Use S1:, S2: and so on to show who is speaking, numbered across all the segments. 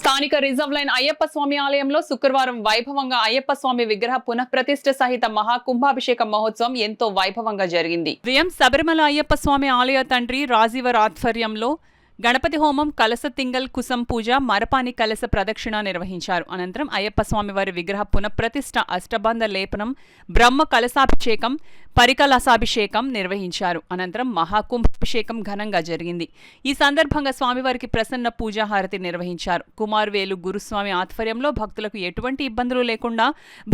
S1: స్థానిక reserve line Ayyappa స్వామి ఆలయంలో శుక్రవారం వైభవంగా అయ్యప్ప స్వామి విగ్రహ పునఃప్రతిష్ఠ సహిత మహాకుంభాభిషేక మహోత్సవం ఎంతో వైభవంగా జరిగింది. ఉదయం శబరిమల అయ్యప్ప స్వామి ఆలయ తండ్రి రాజీవర్ ఆధ్వర్యంలో గణపతి హోమం, కలస తింగల్, కుసం పూజ, మరపాని కలస ప్రదక్షిణ నిర్వహించారు. అనంతరం అయ్యప్ప స్వామి వారి విగ్రహ పునఃప్రతిష్ఠ, అష్టబంధ లేపనం, బ్రహ్మ కలసాభిషేకం, పరికలసాభిషేకం నిర్వహించారు. అనంతరం మహాకుంభాభిషేకం ఘనంగా జరిగింది. ఈ సందర్భంగా స్వామివారికి ప్రసన్న పూజాహారతి నిర్వహించారు. కుమార్వేలు గురుస్వామి ఆధ్వర్యంలో భక్తులకు ఎటువంటి ఇబ్బందులు లేకుండా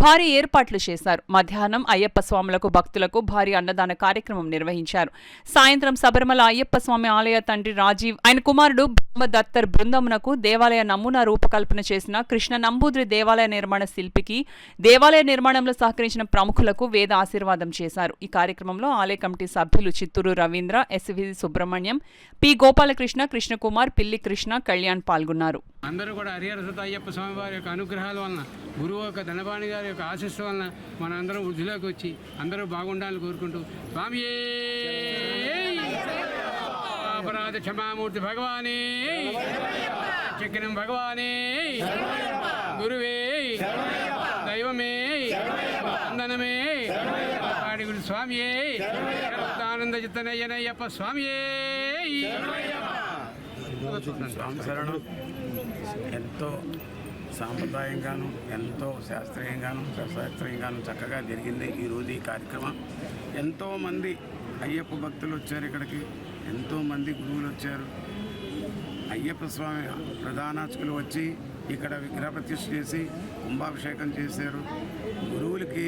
S1: భారీ ఏర్పాట్లు చేశారు. మధ్యాహ్నం అయ్యప్ప స్వాములకు భక్తులకు భారీ అన్నదాన కార్యక్రమం నిర్వహించారు. సాయంత్రం శబరిమల అయ్యప్ప స్వామి ఆలయ తండ్రి రాజీవ్, ఆయన కుమారుడు బ్రహ్మదత్తర్ బృందమునకు దేవాలయ నమూనా రూపకల్పన చేసిన కృష్ణ నంబూద్రి దేవాలయ నిర్మాణ శిల్పికి, దేవాలయ నిర్మాణంలో సహకరించిన ప్రముఖులకు వేద ఆశీర్వాదం చేశారు. ఈ కార్యక్రమంలో ఆలయ కమిటీ సభ్యులు చిత్తూరు రవీంద్ర, ఎస్వి సుబ్రహ్మణ్యం, పి గోపాలకృష్ణ, కృష్ణకుమార్, పిల్లి కృష్ణ, కళ్యాణ్ పాల్గొన్నారు.
S2: అందరూ కూడా హరిహర సుత అయ్యప్ప స్వామి వారి యొక్క అనుగ్రహాల వలన, గురువు యొక్క ధనపాణి గారి యొక్క ఆశీస్సు వలన మనందరం వృద్ధిలోకి వచ్చి అందరూ బాగుండాలని కోరుకుంటూ స్వామి అపరాధ క్షమామూర్తి భగవానే, చక్రం భగవానే, గురువే, దైవమే, వందనమే, ఆడిగుడి స్వామియే, ఆనంద చిత్తనయ్యనయ్యప్ప స్వామియే.
S3: స్వామి శరణం. ఎంతో సాంప్రదాయంగాను, ఎంతో శాస్త్రీయంగాను చక్కగా జరిగింది ఈరోజు ఈ కార్యక్రమం. ఎంతోమంది అయ్యప్ప భక్తులు వచ్చారు ఇక్కడికి, ఎంతోమంది గురువులు వచ్చారు. అయ్యప్ప స్వామి ప్రధానార్చకులు వచ్చి ఇక్కడ విగ్రహ ప్రతిష్ఠ చేసి కుంభాభిషేకం చేశారు. గురువులకి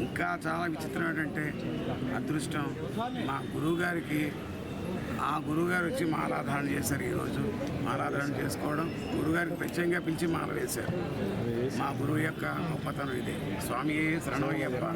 S3: ఇంకా చాలా విచిత్రం ఏంటంటే అదృష్టం, మా గురువుగారికి ఆ గురువుగారు వచ్చి మాలాధారణ చేశారు. ఈరోజు మాలాధారణ చేసుకోవడం, గురువుగారికి ప్రత్యేకంగా పిలిచి మాల వేశారు. మా గురువు యొక్క గొప్పతనం ఇది. స్వామియే శరణమయ్యప్ప.